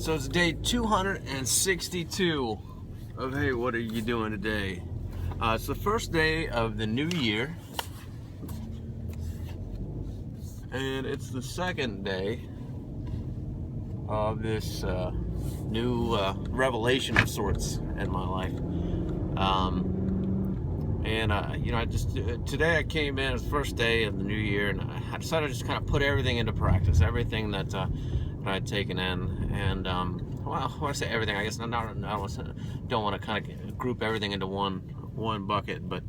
So it's day 262 of Hey, What Are You Doing Today? It's the first day of the new year, and it's the second day of this new revelation of sorts in my life. I just today I came in, it's the first day of the new year, and I decided to just kind of put everything into practice, everything that I'd taken in, and well, when I say everything, I guess I don't want to kind of group everything into one bucket, but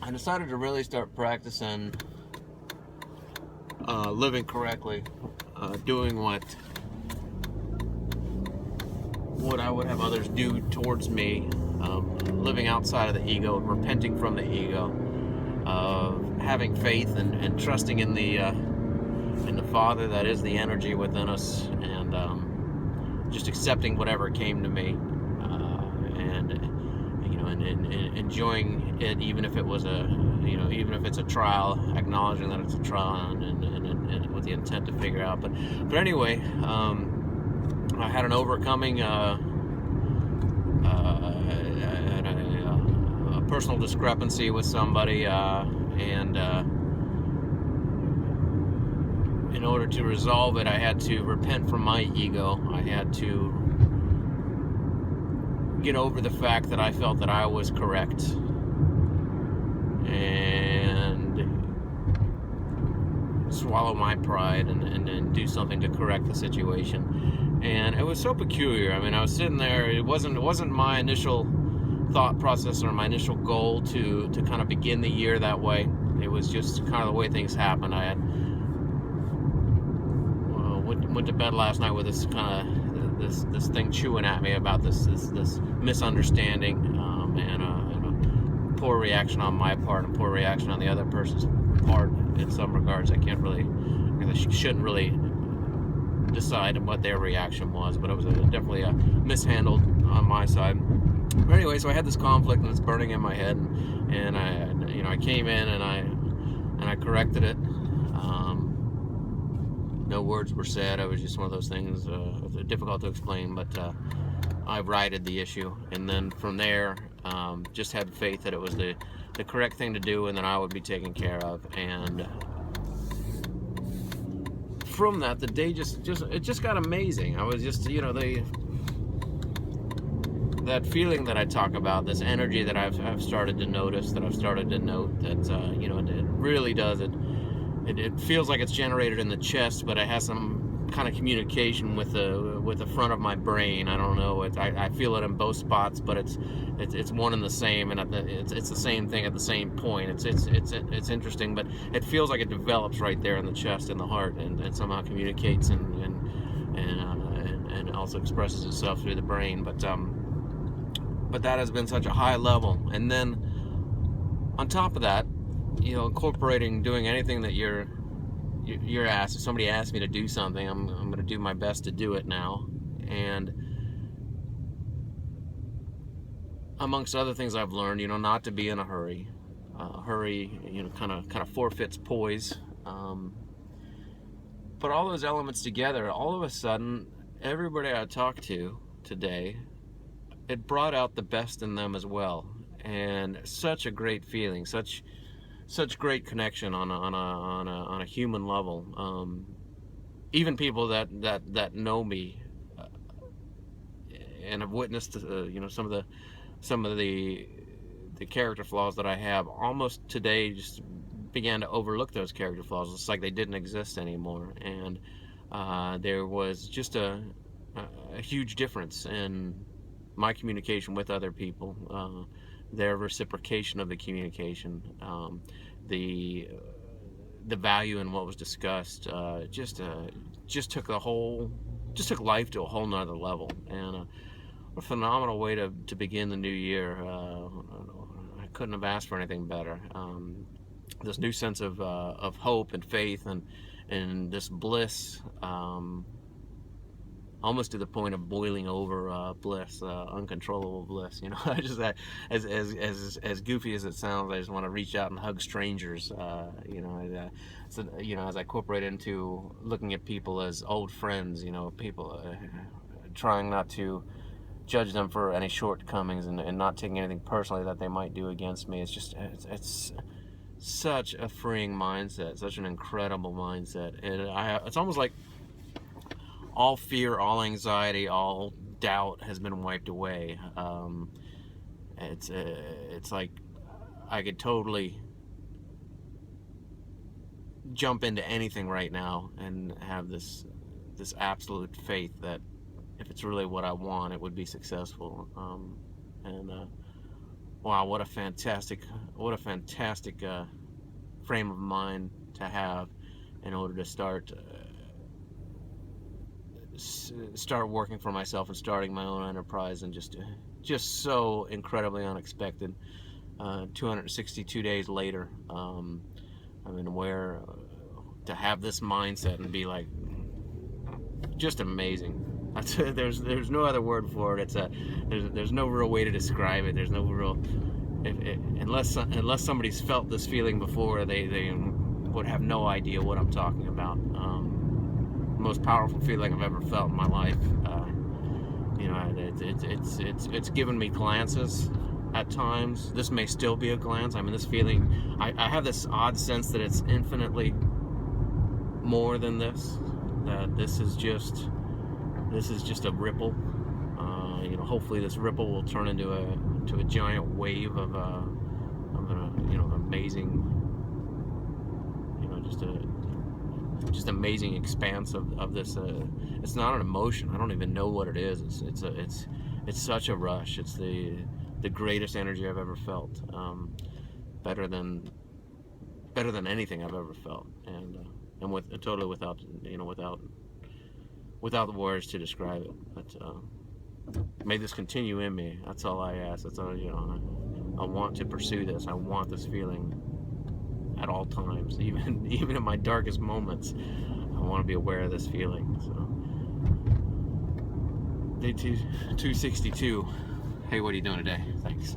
I decided to really start practicing living correctly, doing what I would have others do towards me, living outside of the ego, repenting from the ego, having faith and trusting in the Father that is the energy within us, and just accepting whatever came to me, and enjoying it, even if it was even if it's a trial, acknowledging that it's a trial, and with the intent to figure out. But anyway, I had an overcoming a personal discrepancy with somebody, and in order to resolve it, I had to repent from my ego. I had to get over the fact that I felt that I was correct, and swallow my pride and do something to correct the situation. And it was so peculiar. I mean, I was sitting there. It wasn't my initial thought process or my initial goal to kind of begin the year that way. It was just kind of the way things happened. I had went to bed last night with this kind of this thing chewing at me about this misunderstanding, and a poor reaction on my part and poor reaction on the other person's part in some regards. I shouldn't really decide what their reaction was, but it was definitely mishandled on my side. But anyway, so I had this conflict, and it's burning in my head, and I came in and I corrected it. No words were said. It was just one of those things, difficult to explain, but I righted the issue, and then from there, just had faith that it was the correct thing to do, and that I would be taken care of. And from that, the day just got amazing. I was just, that feeling that I talk about, this energy that I've started to notice, that I've started to note, that it really does it. It feels like it's generated in the chest, but it has some kind of communication with the front of my brain. I don't know. I feel it in both spots, but it's one and the same, and it's the same thing at the same point. It's interesting, but it feels like it develops right there in the chest and the heart, and somehow communicates and also expresses itself through the brain. But that has been such a high level, and then on top of that, incorporating doing anything that you're asked. If somebody asks me to do something, I'm going to do my best to do it now. And amongst other things I've learned, not to be in a hurry. Hurry, kind of forfeits poise. Put all those elements together, all of a sudden, everybody I talked to today, it brought out the best in them as well. And such a great feeling, such great connection on a human level. Even people that know me and have witnessed some of the character flaws that I have, almost today just began to overlook those character flaws. It's like they didn't exist anymore, and there was just a huge difference in my communication with other people, their reciprocation of the communication, the value in what was discussed, just took life to a whole nother level, and a phenomenal way to begin the new year. I couldn't have asked for anything better. This new sense of hope and faith and this bliss, on almost to the point of boiling over bliss, uncontrollable bliss. You know, I just as goofy as it sounds, I just want to reach out and hug strangers. You know, so you know, as I incorporate into looking at people as old friends, you know, people trying not to judge them for any shortcomings, and not taking anything personally that they might do against me. It's just it's such a freeing mindset, such an incredible mindset, and it's almost like all fear, all anxiety, all doubt has been wiped away. It's like I could totally jump into anything right now and have this absolute faith that if it's really what I want, it would be successful. And wow, what a fantastic frame of mind to have in order to start working for myself and starting my own enterprise, and just so incredibly unexpected. 262 days later, I mean, where to have this mindset and be like, just amazing. There's no other word for it. There's no real way to describe it. There's no real, unless somebody's felt this feeling before, they would have no idea what I'm talking about. Most powerful feeling I've ever felt in my life. You know, it's given me glances at times. This may still be a glance. I mean, this feeling, I have this odd sense that it's infinitely more than this. That this is just a ripple. You know, hopefully this ripple will turn into a giant wave of an, you know, amazing, you know, just amazing expanse of this. It's not an emotion. I don't even know what it is. It's such a rush. It's the greatest energy I've ever felt. Better than anything I've ever felt, and totally without, you know, without the words to describe it. But may this continue in me. That's all I ask. That's all, you know. I want to pursue this. I want this feeling at all times, even in my darkest moments. I want to be aware of this feeling. So, day 262. Hey, what are you doing today? Thanks.